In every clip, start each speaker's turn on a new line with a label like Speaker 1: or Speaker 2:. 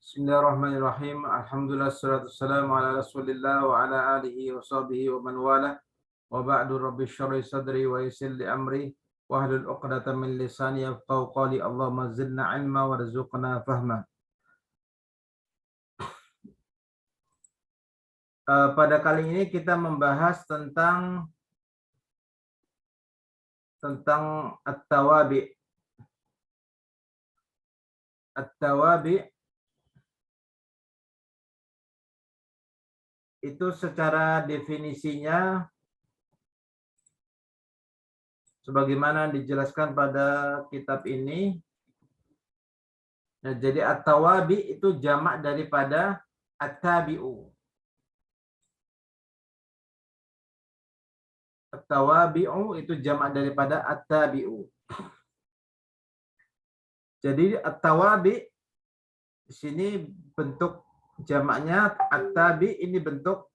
Speaker 1: Bismillahirrahmanirrahim. Alhamdulillah wassalatu wassalamu ala Rasulillah wa ala alihi wa sahbihi wa man wala. Wa ba'du rabbi syrah sadri wa yassir li amri wa hlul 'uqdatam min lisani yafqahu qawli. Allahumma zidna ilma warzuqna fahma. Pada kali ini kita membahas tentang at-tawabi. At-tawabi itu secara definisinya sebagaimana dijelaskan pada kitab ini. Nah, jadi at-tawabi itu jamak daripada at-tabi'u. At-tawabi'u itu jamak daripada at-tabi'u. Jadi at-tawabi di sini bentuk jamaknya, at-tabi ini bentuk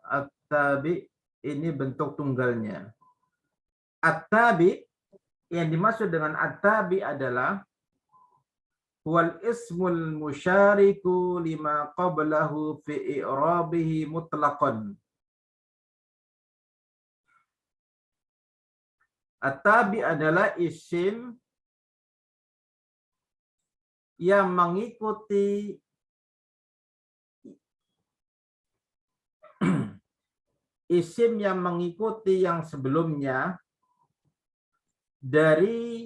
Speaker 1: at-tabi ini bentuk tunggalnya. At-tabi yang dimaksud dengan at-tabi adalah wal ismul musyariku lima qablahu fi i'rabihi mutlaqan. At-tabi adalah isim yang mengikuti isim yang mengikuti yang sebelumnya dari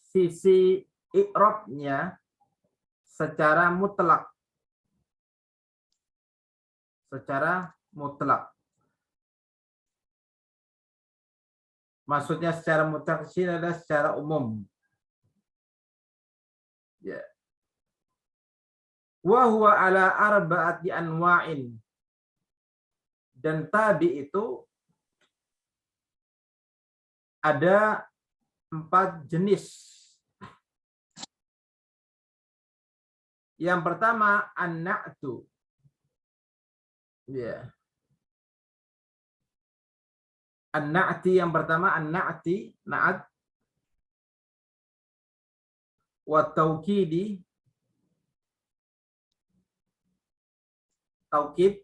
Speaker 1: sisi i'rabnya secara mutlak. Secara mutlak. Maksudnya secara mutlak di sini adalah secara umum. Ya. Wa huwa ala arba'ati anwa'in. Dan tabi itu ada 4 jenis. Yang pertama an-na'tu. Ya. An-na'ti yang pertama an-na'ti, na'at wa taukidi, taukid,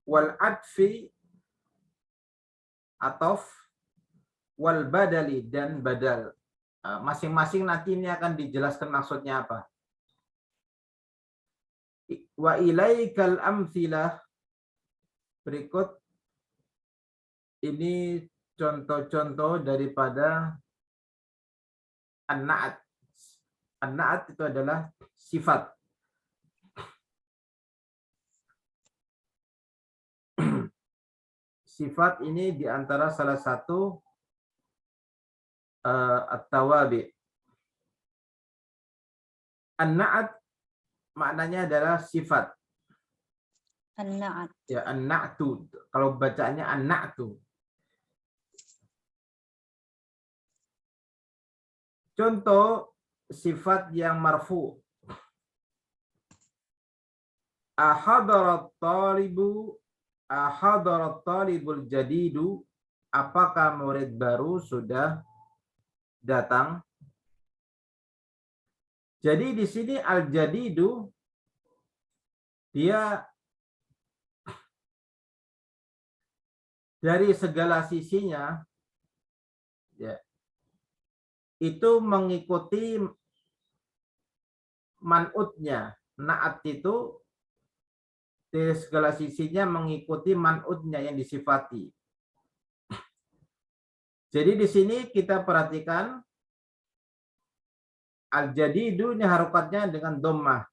Speaker 1: wal adfi, atof, wal badali, dan badal. Masing-masing nanti ini akan dijelaskan maksudnya apa. Wa ilaikal amthilah, berikut ini contoh-contoh daripada an-na'at. An-na'at itu adalah sifat. Sifat ini diantara salah satu at-tawabi. An-na'at maknanya adalah sifat.
Speaker 2: An-na'at.
Speaker 1: Ya, an-na'tu. Kalau bacaannya an-na'tu. Contoh sifat yang marfu. Ahadarat talibul jadidu, apakah murid baru sudah datang? Jadi di sini al-jadidu dia dari segala sisinya ya, itu mengikuti man'utnya. Na'at itu dari segala sisinya mengikuti man'utnya yang disifati. Jadi di sini kita perhatikan al-jadidu ini harokatnya dengan dhammah.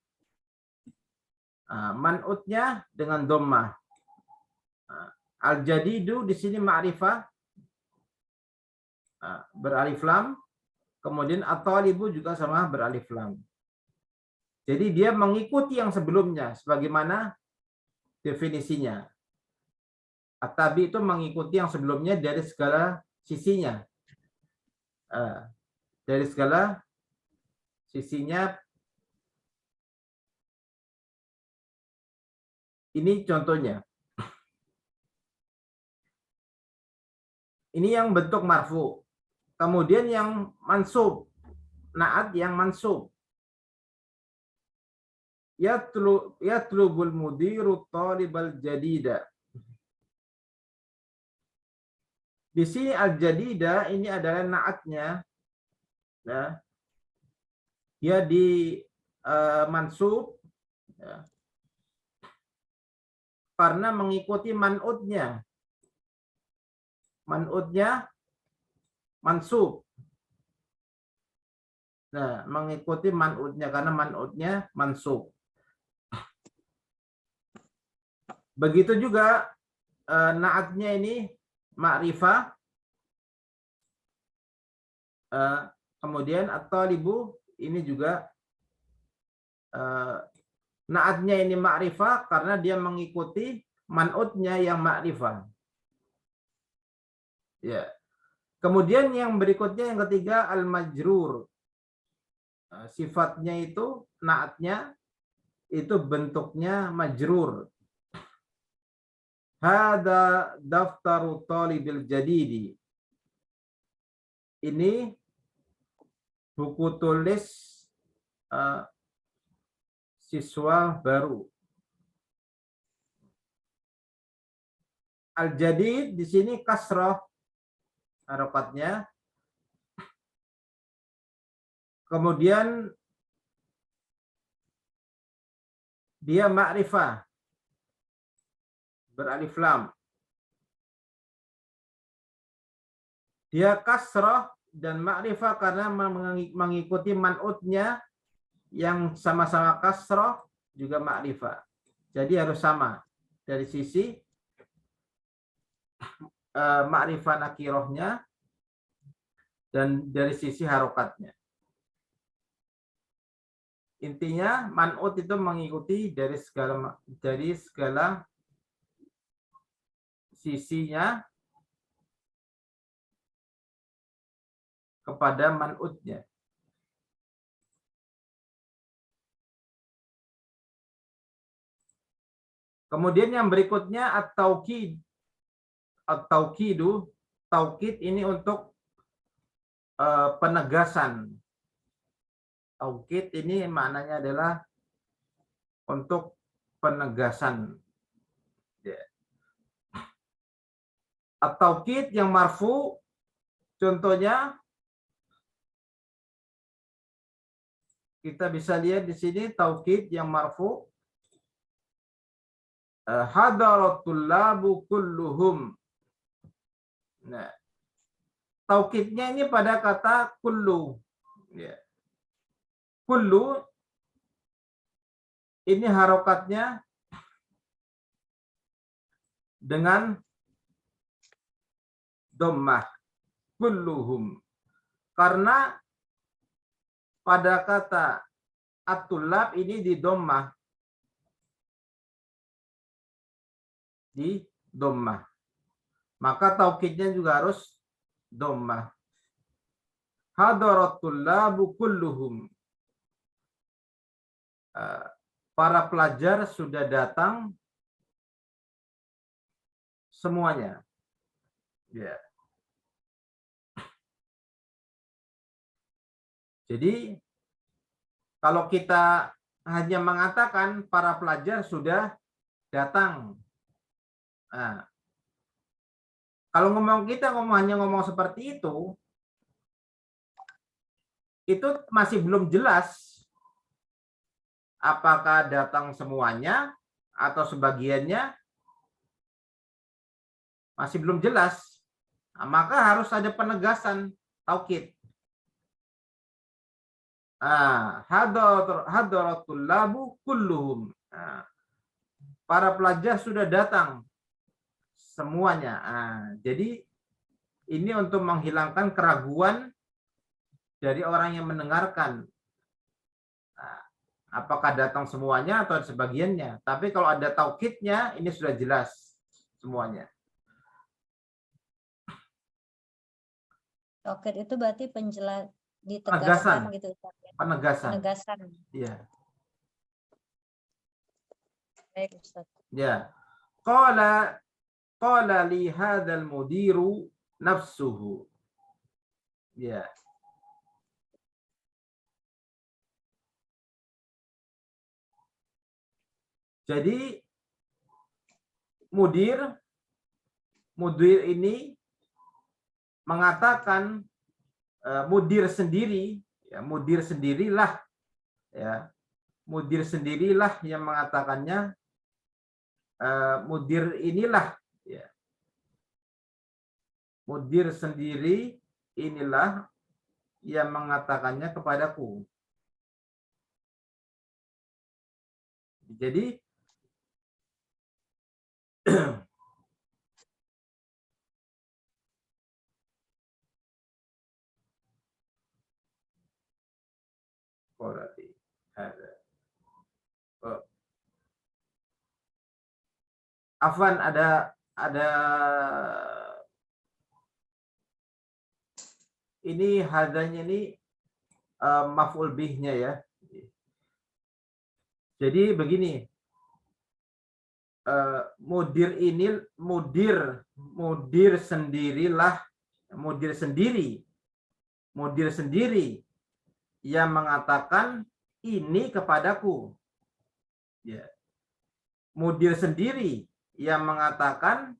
Speaker 1: Man'utnya dengan dhammah. Al-jadidu di sini ma'rifah beralif lam. Kemudian at-talibu juga sama beralif lam. Jadi dia mengikuti yang sebelumnya sebagaimana definisinya. At-tabi itu mengikuti yang sebelumnya dari segala sisinya. Dari segala sisinya. Ini contohnya. Ini yang bentuk marfu. Kemudian yang mansub, naat yang mansub. Yatlubul mudiru talibal jadida. Di sini al-jadida ini adalah naatnya. Ya. Dia di mansub ya, karena mengikuti man'utnya. Man'utnya mansub. Nah, mengikuti man'utnya karena man'utnya mansub. Begitu juga naatnya ini ma'rifah. Kemudian at-talibu ini juga naatnya ini ma'rifah karena dia mengikuti man'utnya yang ma'rifah. Ya. Kemudian yang berikutnya yang ketiga al-majrur. Sifatnya itu naatnya itu bentuknya majrur. Hada daftaru talibil jadidi. Ini buku tulis siswa baru. Al-jadid di sini kasrah harokatnya. Kemudian dia ma'rifah beralif lam. Dia kasrah dan ma'rifah karena mengikuti man'utnya yang sama-sama kasrah juga ma'rifah. Jadi harus sama dari sisi ma'rifah nakirohnya dan dari sisi harokatnya. Intinya man'ut itu mengikuti dari segala sisinya kepada man'utnya. Kemudian yang berikutnya at-taukid. At-taukidu, taukid ini untuk penegasan. Taukid ini maknanya adalah untuk penegasan. At-taukid yang marfu, contohnya kita bisa lihat di sini taukid yang marfu. Hadaratul labu kulluhum. Nah, taukidnya ini pada kata kullu. Ya. Kullu ini harokatnya dengan dhammah. Kulluhum. Karena pada kata at-tullab ini di dhammah. Di dhammah. Maka taukidnya juga harus dhammah. Hadaratul labu kulluhum. Para pelajar sudah datang semuanya. Ya. Jadi kalau kita hanya mengatakan para pelajar sudah datang. Nah, kalau kita hanya ngomong seperti itu masih belum jelas apakah datang semuanya atau sebagiannya, masih belum jelas. Nah, maka harus ada penegasan taukid. Hadaratul labu kulluhum. Para pelajar sudah datang semuanya. Jadi ini untuk menghilangkan keraguan dari orang yang mendengarkan. Apakah datang semuanya atau sebagiannya. Tapi kalau ada taukidnya, ini sudah jelas semuanya.
Speaker 2: Taukid itu berarti
Speaker 1: Penegasan.
Speaker 2: gitu.
Speaker 1: Penegasan.
Speaker 2: Penegasan.
Speaker 1: Iya.
Speaker 2: Baik, Ustaz.
Speaker 1: Ya. Qala li hadzal mudiru nafsuhu. Ya. Jadi mudir ini mengatakan mudir sendiri, ya, mudir sendirilah, ya, mudir sendirilah yang mengatakannya. Mudir inilah, ya, mudir sendiri inilah yang mengatakannya kepadaku. Jadi Afwan, ada ini hadanya ini maf'ul bihnya ya. Jadi begini, mudir ini mudir sendirilah, mudir sendiri yang mengatakan ini kepadaku. Ya. Mudir sendiri yang mengatakan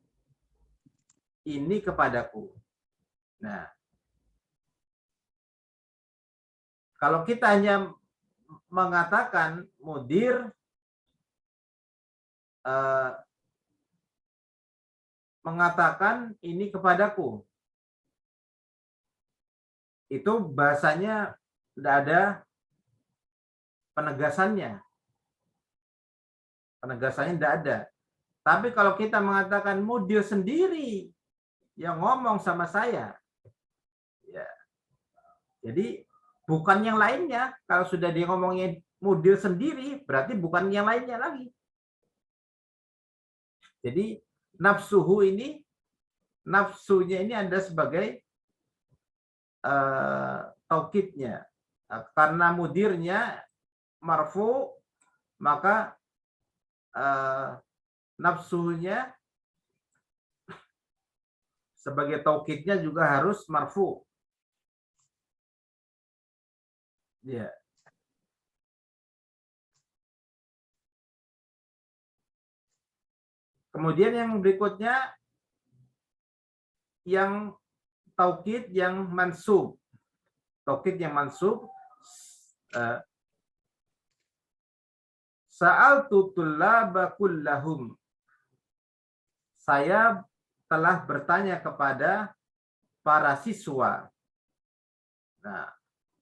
Speaker 1: ini kepadaku. Nah, kalau kita hanya mengatakan mudir mengatakan ini kepadaku, itu bahasanya tidak ada penegasannya. Penegasannya tidak ada. Tapi kalau kita mengatakan mudir sendiri yang ngomong sama saya, ya, jadi bukan yang lainnya. Kalau sudah dia ngomongin mudir sendiri, berarti bukan yang lainnya lagi. Jadi nafsuhu ini, nafsunya ini ada sebagai taukidnya. Karena mudirnya marfu, maka nafsunya sebagai taukidnya juga harus marfu. Ya. Kemudian yang berikutnya yang taukid yang mansub. Taukid yang mansub, sa'altu tullaba kullahum. Saya telah bertanya kepada para siswa. Nah,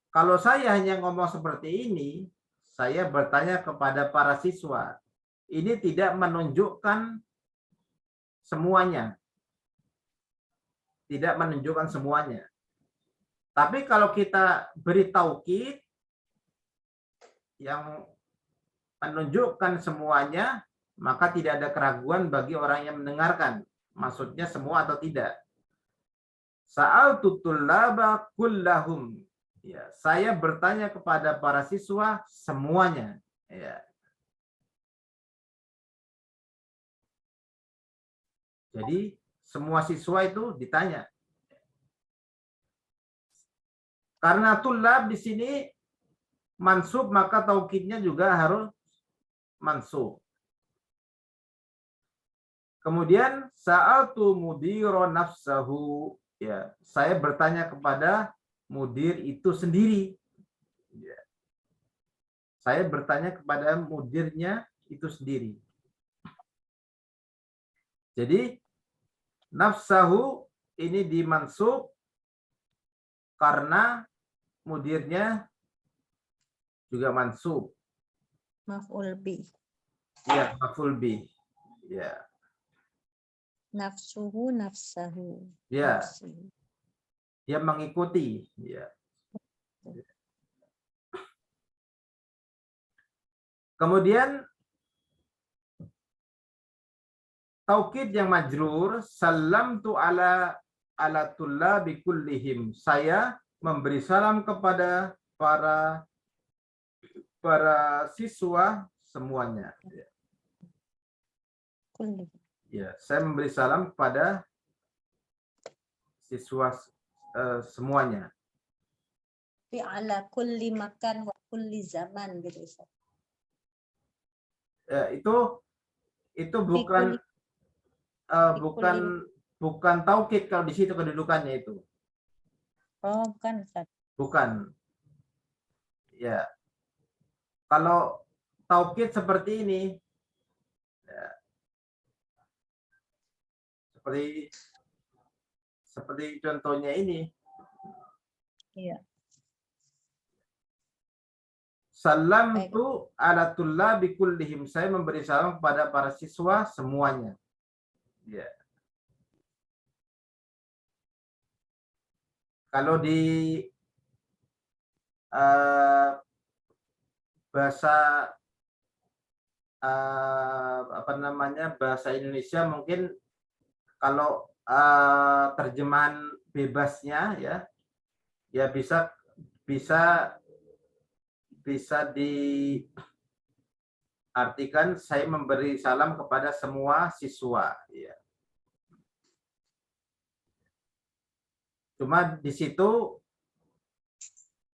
Speaker 1: kalau saya hanya ngomong seperti ini, saya bertanya kepada para siswa. Ini tidak menunjukkan semuanya. Tidak menunjukkan semuanya. Tapi kalau kita beri taukid yang menunjukkan semuanya, maka tidak ada keraguan bagi orang yang mendengarkan. Maksudnya semua atau tidak. Sa'altu tullaba kullahum. Ya, saya bertanya kepada para siswa semuanya. Ya. Jadi semua siswa itu ditanya. Karena tullab di sini mansub, maka taukidnya juga harus mansub. Kemudian sa'altu mudiro nafsahu. Ya, saya bertanya kepada mudir itu sendiri. Ya. Saya bertanya kepada mudirnya itu sendiri. Jadi nafsahu ini dimansub karena mudirnya juga mansub.
Speaker 2: Maf'ul bih.
Speaker 1: Ya, maf'ul bih. Ya.
Speaker 2: Nafsuhu nafsahu.
Speaker 1: Ya.
Speaker 2: Nafsuhu.
Speaker 1: Dia mengikuti. Ya. Kemudian taukid yang majrur, salamtu ala tullabi kullihim. Saya memberi salam kepada para siswa semuanya. Ya, saya memberi salam kepada siswa semuanya.
Speaker 2: Fi ala kulli makan wa kulli zaman gitu Ustaz.
Speaker 1: Itu bukan bukan taukid kalau di situ kedudukannya itu.
Speaker 2: Oh, bukan Ustaz.
Speaker 1: Bukan. Ya. Kalau taukid seperti ini, ya, seperti contohnya ini.
Speaker 2: Iya.
Speaker 1: Salam tu ala tullabi kullihim. Saya memberi salam kepada para siswa semuanya. Ya. Kalau di bahasa bahasa Indonesia mungkin kalau terjemahan bebasnya ya bisa diartikan saya memberi salam kepada semua siswa, ya. Cuma di situ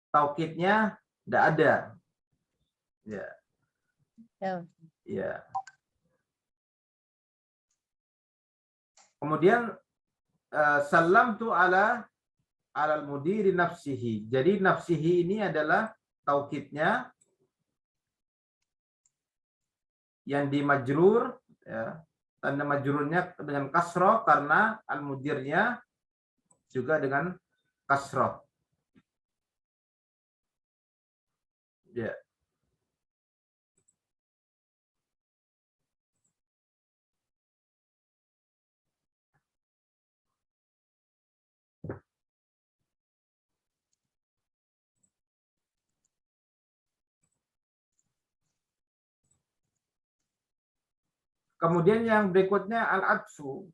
Speaker 1: taukidnya tidak ada, ya. Ya. Kemudian salam tu alal mudiri nafsihi. Jadi nafsihi ini adalah taukidnya yang di majrur, ya. Tanda majrurnya dengan kasroh karena al mudirnya juga dengan kasroh. Ya. Kemudian yang berikutnya al-atfu,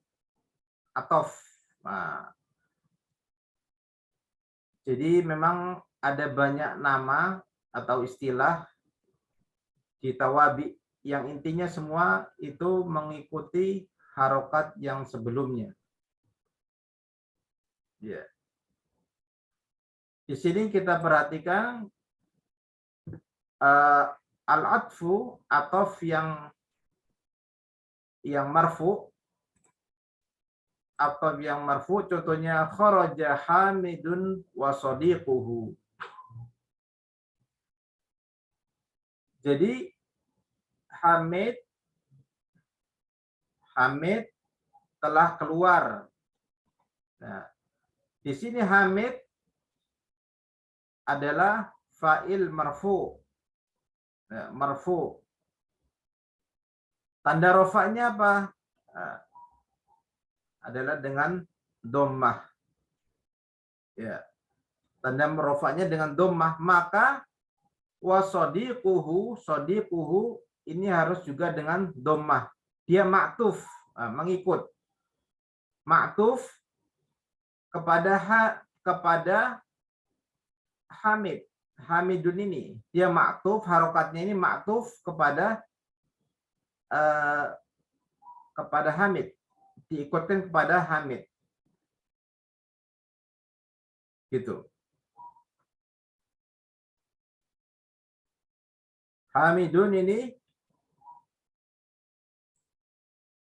Speaker 1: atof. Nah, jadi memang ada banyak nama atau istilah di tawabi yang intinya semua itu mengikuti harokat yang sebelumnya. Ya. Di sini kita perhatikan al-atfu, atof yang marfu, atau yang marfu, contohnya kharaja Hamidun wa sadiquhu. Jadi Hamid telah keluar. Nah, di sini Hamid adalah fa'il marfu. Nah, marfu. Tanda rofaknya apa? Nah, adalah dengan dhammah. Ya. Tanda rofaknya dengan dhammah, maka wa sadiquhu ini harus juga dengan dhammah. Dia ma'tuf, mengikut. Ma'tuf kepada Hamid. Hamidun ini dia ma'tuf, harokatnya ini ma'tuf kepada Hamid, diikutkan kepada Hamid, gitu. Hamidun ini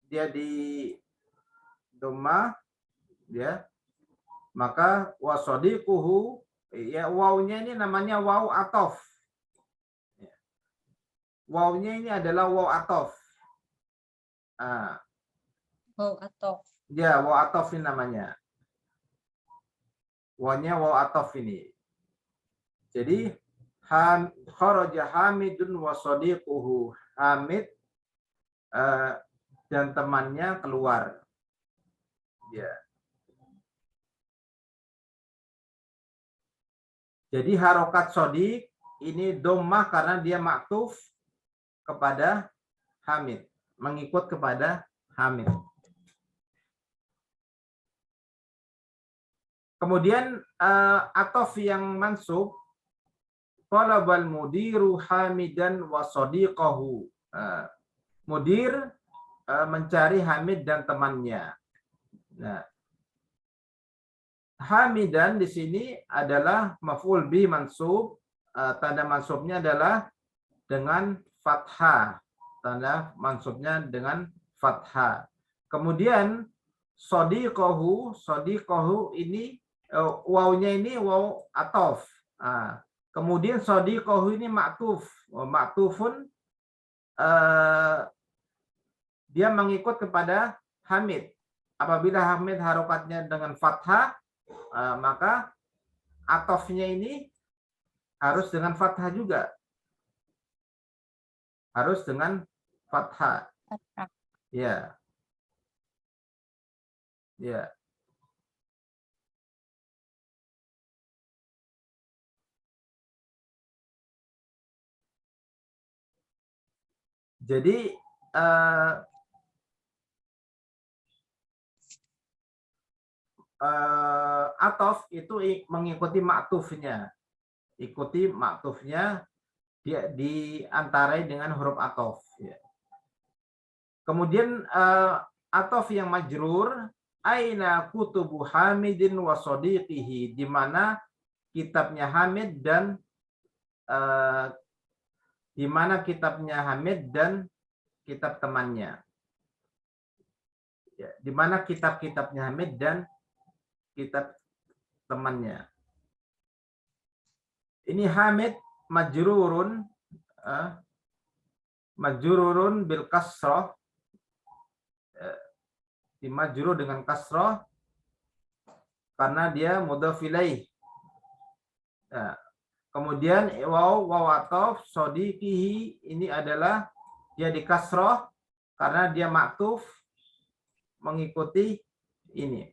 Speaker 1: dia di dhammah, ya, maka wasadiquhu, ya, wawnya ini namanya waw atof. Wawnya ini adalah waw atof.
Speaker 2: Waw atof.
Speaker 1: Ya, waw atof ini namanya. Wawnya waw atof ini. Jadi kharaja Hamidun wa sadiquhu. Hamid dan temannya keluar. Ya. Jadi harokat sodik ini dhammah karena dia maktuf kepada Hamid, mengikut kepada Hamid. Kemudian atof yang mansub, talabal mudiru Hamidan wa sadiqahu. Mudir mencari Hamid dan temannya. Nah, Hamidan di sini adalah maf'ul bi mansub, tanda mansubnya adalah dengan fathah. Tanda mansubnya dengan fathah. Kemudian sodiqohu ini wawnya ini waw atof. Kemudian sodiqohu ini maktuf. Maktufun dia mengikut kepada hamid. Apabila hamid harokatnya dengan fathah, maka atofnya ini harus dengan fathah juga. Harus dengan fathah. Ya. Ya. Jadi atof itu mengikuti maktufnya. Ikuti maktufnya dia diantarai dengan huruf atof. Ya. Kemudian atof yang majrur, aina kutubu Hamidin wa sodiqihi, di mana kitabnya Hamid dan di mana kitabnya Hamid dan kitab temannya. Ya, di mana kitab-kitabnya Hamid dan kitab temannya. Ini Hamid majrurun bil kasrah, dimajrur dengan kasrah karena dia mudhaf ilaih. Nah, kemudian waw atof sodiqihi ini adalah dia di kasrah karena dia maktuf mengikuti ini.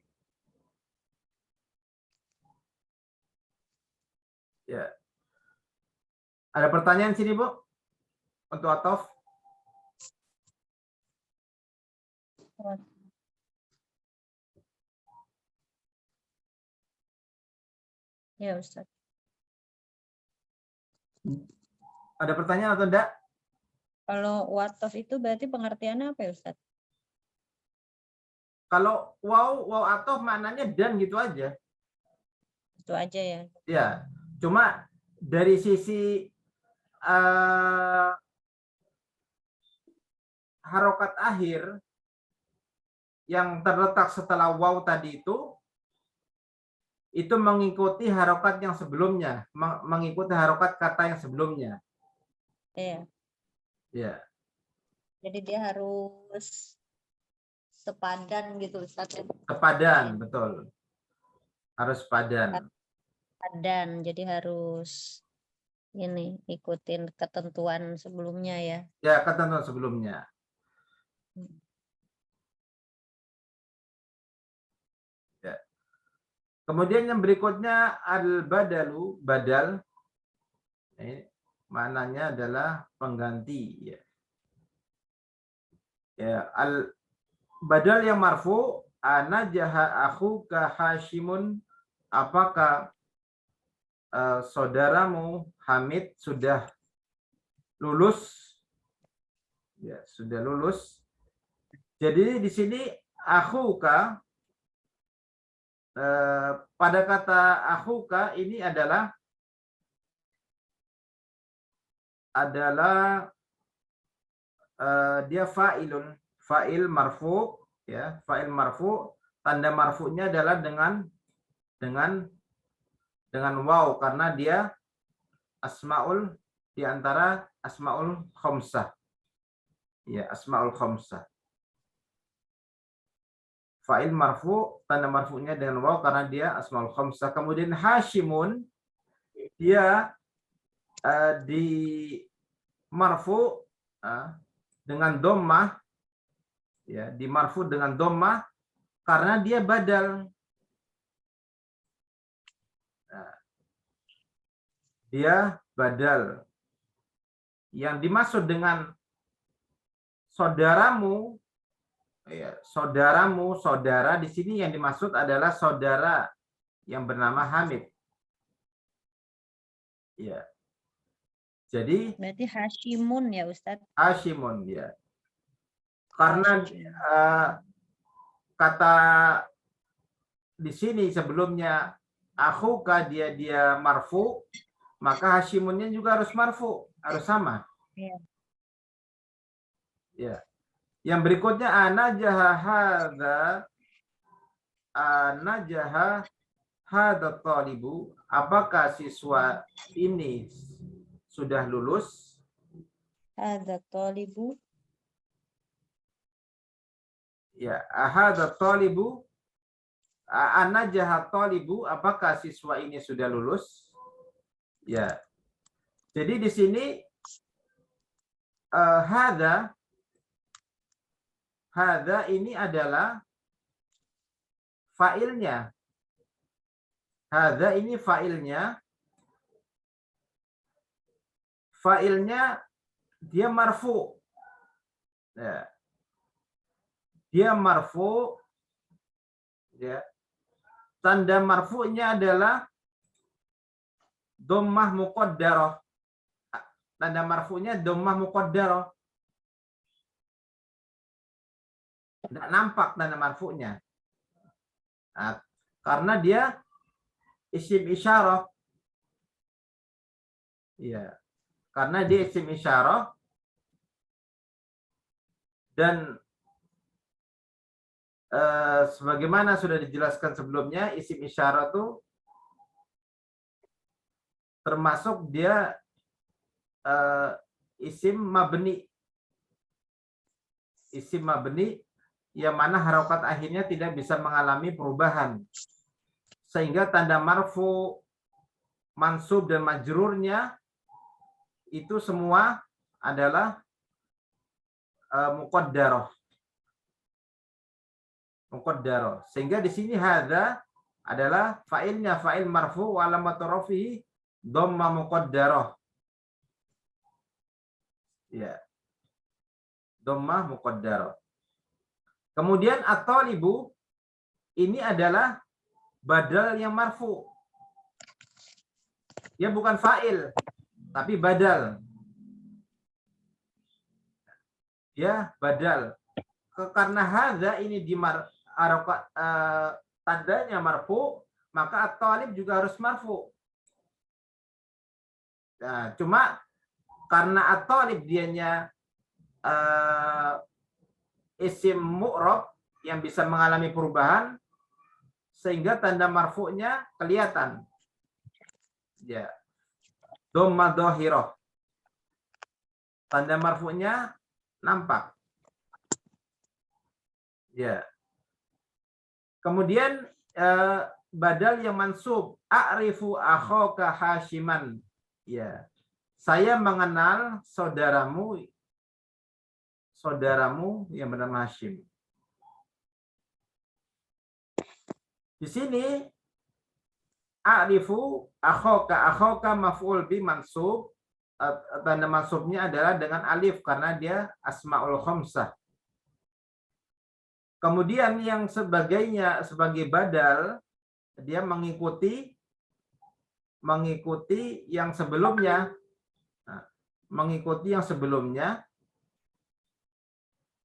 Speaker 1: Ya. Ada pertanyaan sini, Bu? Untuk atof?
Speaker 2: Ya, Ustaz.
Speaker 1: Ada pertanyaan atau enggak?
Speaker 2: Kalau watof itu berarti pengertiannya apa ya, Ustaz?
Speaker 1: Kalau waw atof maknanya dan gitu aja.
Speaker 2: Itu aja ya.
Speaker 1: Ya, cuma dari sisi harokat akhir yang terletak setelah waw tadi itu mengikuti harokat yang sebelumnya, mengikuti harokat kata yang sebelumnya.
Speaker 2: Iya.
Speaker 1: Ya.
Speaker 2: Jadi dia harus sepadan gitu, Ustaz.
Speaker 1: Sepadan, betul. Harus padan.
Speaker 2: Padan, jadi harus ini ikutin ketentuan sebelumnya ya.
Speaker 1: Ya, ketentuan sebelumnya. Ya. Kemudian yang berikutnya al-badalu, badal. Ini maknanya adalah pengganti. Ya. Ya, al-badal yang marfu, ana jaha akhuka Hashimun, apakah saudaramu Hamid sudah lulus? Ya, sudah lulus. Jadi di sini akhuka, pada kata akhuka ini adalah dia fa'ilun, fa'il marfu, ya, fa'il marfu, tanda marfunya adalah dengan waw karena dia asmaul di antara asmaul khamsah. Ya, asmaul khamsah. Fa'il marfu, tanda marfunya dengan waw karena dia asmaul khamsah. Kemudian Hashimun, dia di marfu dengan dhammah, ya, di marfu dengan dhammah karena dia badal. Dia badal. Yang dimaksud dengan saudaramu, ya, saudara di sini yang dimaksud adalah saudara yang bernama Hamid. Ya. Jadi
Speaker 2: berarti Hashimun ya, Ustaz?
Speaker 1: Hashimun, ya. Karena kata di sini sebelumnya akhuka dia marfu, maka Hashimunnya juga harus marfu, harus sama.
Speaker 2: Ya.
Speaker 1: Ya. Yang berikutnya anajaha hadza talibu, apakah siswa ini sudah lulus?
Speaker 2: Hadza talibu.
Speaker 1: Ya, hadza talibu, anajaha talibu, apakah siswa ini sudah lulus? Ya. Jadi di sini hadza ini adalah fa'ilnya. Hadza ini fa'ilnya. Fa'ilnya dia marfu. Ya. Dia marfu. Ya. Tanda marfu'nya adalah dhammah muqaddarah. Tanda marfu'nya dhammah muqaddarah. Tidak nampak tanda marfu'nya. Nah, karena dia isim isyarah. Iya. Karena dia isim isyarah dan sebagaimana sudah dijelaskan sebelumnya, isim isyarah itu termasuk dia isim mabni. Isim mabni yang mana harokat akhirnya tidak bisa mengalami perubahan. Sehingga tanda marfu, mansub, dan majrurnya itu semua adalah muqaddarah. Muqaddarah. Sehingga di sini hadza adalah fa'ilnya, fa'il marfu wa alamatu rafihi dhammah muqaddarah. Ya. Dhammah muqaddarah. Kemudian at-talibu ini adalah badal yang marfu. Dia bukan fa'il, tapi badal. Ya, badal. Karena hadza ini di tandanya marfu, maka at-talib juga harus marfu. Nah, cuma karena at-talib dianya isim mu'rab yang bisa mengalami perubahan, sehingga tanda marfu'nya kelihatan. Ya. Dhammah dhahirah. Tanda marfu'nya nampak. Ya. Kemudian badal yang mansub, a'rifu akhaka Hashiman. Ya. Saya mengenal saudaramu yang bernama Hashim. Di sini a'rifu akhaka maf'ul bi mansub, tanda mansubnya adalah dengan alif karena dia asmaul khamsah. Kemudian yang sebagainya sebagai badal, dia mengikuti yang sebelumnya. Mengikuti yang sebelumnya.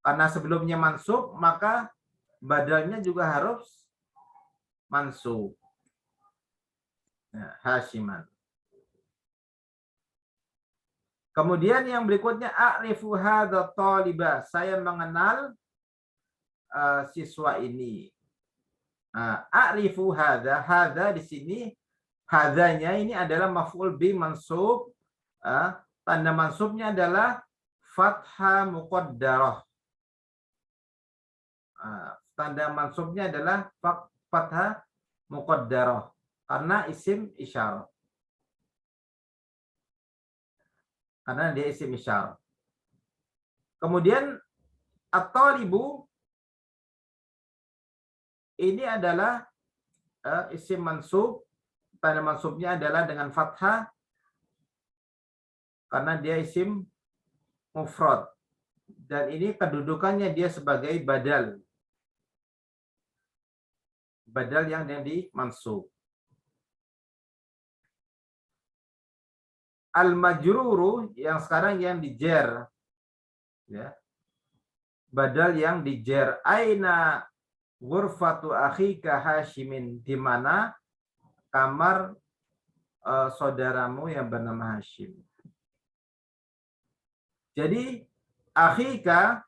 Speaker 1: Karena sebelumnya mansub, maka badalnya juga harus mansub. Hashiman. Kemudian yang berikutnya a'rifu hadza taliba. Saya mengenal siswa ini. A'rifu hadza. Hadza di sini, hadzanya ini adalah maf'ul bi mansub. Tanda mansubnya adalah fathah muqaddarah. Tanda mansubnya adalah fathah muqaddarah karena isim isyarah. Karena dia isim isyarah. Kemudian at-talibu ini adalah isim mansub. Tanda mansubnya adalah dengan fathah karena dia isim mufrad. Dan ini kedudukannya dia sebagai badal. Badal yang dimansub. Al-majruru yang sekarang yang dijer. Ya. Badal yang dijer. Aina ghurfatu akhika Hashimin, di mana kamar saudaramu yang bernama Hashim. Jadi akhika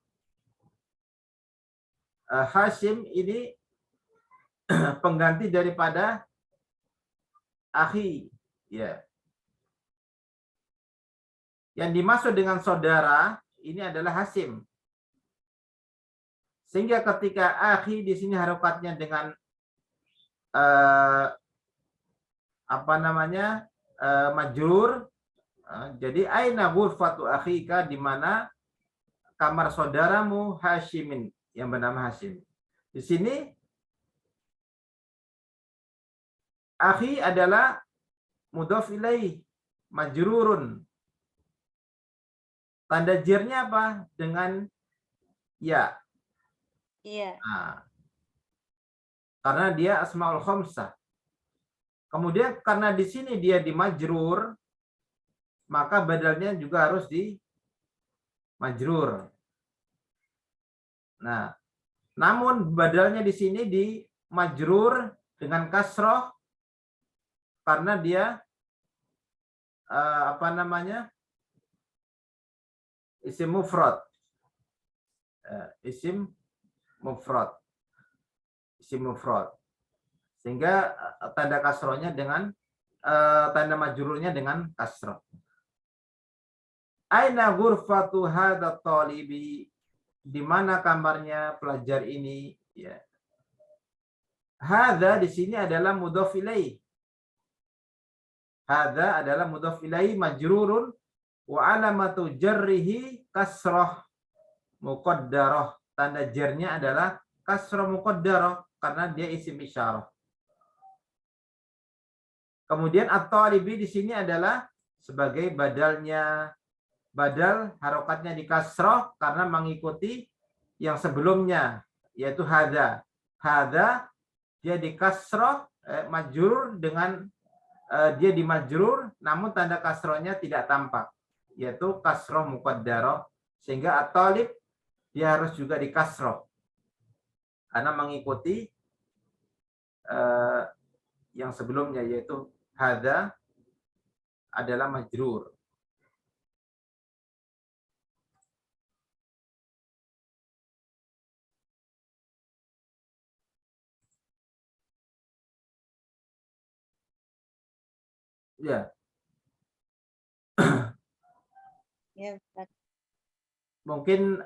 Speaker 1: Hashim ini pengganti daripada akhi, ya. Yang dimaksud dengan saudara ini adalah Hashim. Sehingga ketika akhi di sini harokatnya dengan majrur, jadi aina ghurfatu akhika, di mana kamar saudaramu Hashimin yang bernama Hashim. Di sini akhi adalah mudhof ilaih majrurun. Tanda jirnya apa? Dengan ya.
Speaker 2: Iya.
Speaker 1: Nah, karena dia asmaul khamsah. Kemudian karena di sini dia di majrur, maka badalnya juga harus di majrur. Nah, namun badalnya di sini di majrur dengan kasroh karena dia isim mufrad. Isim mufrad. Sehingga tanda kasrohnya dengan tanda majrurnya dengan kasroh. Aina ghurfatu hadha talibi, di mana kamarnya pelajar ini, ya. Hadza di sini adalah mudhof ilaih. Hadza adalah mudhof ilaih majrurun wa alamatu jarrihi kasrah muqaddarah. Tanda jarnya adalah kasrah muqaddarah karena dia isim isyarah. Kemudian at-talibi di sini adalah sebagai badalnya. Badal harokatnya di kasroh karena mengikuti yang sebelumnya, yaitu hadza. Hadza dia di kasroh majrur dengan dia di majrur, namun tanda kasrohnya tidak tampak, yaitu kasroh muqaddarah. Sehingga at-talib dia harus juga di kasroh karena mengikuti yang sebelumnya, yaitu hadza adalah majrur. Ya.
Speaker 2: Ya, Ustaz.
Speaker 1: Mungkin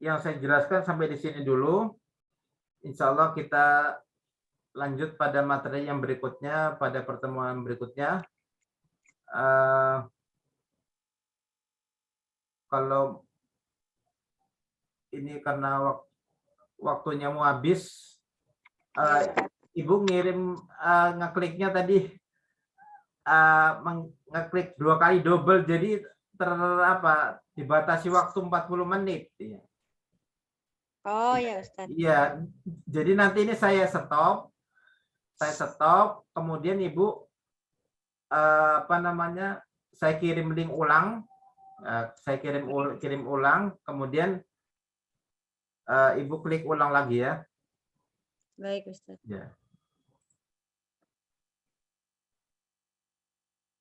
Speaker 1: yang saya jelaskan sampai di sini dulu. Insya Allah kita lanjut pada materi yang berikutnya, pada pertemuan berikutnya. Kalau ini karena waktunya mau habis, Ibu ngirim ngekliknya tadi ngeklik 2 kali double, jadi dibatasi waktu 40 menit.
Speaker 2: Oh ya Ustaz.
Speaker 1: Iya, jadi nanti ini saya stop, kemudian Ibu saya kirim link ulang, saya kirim ulang, kemudian Ibu klik ulang lagi ya.
Speaker 2: Baik Ustaz.
Speaker 1: Ya.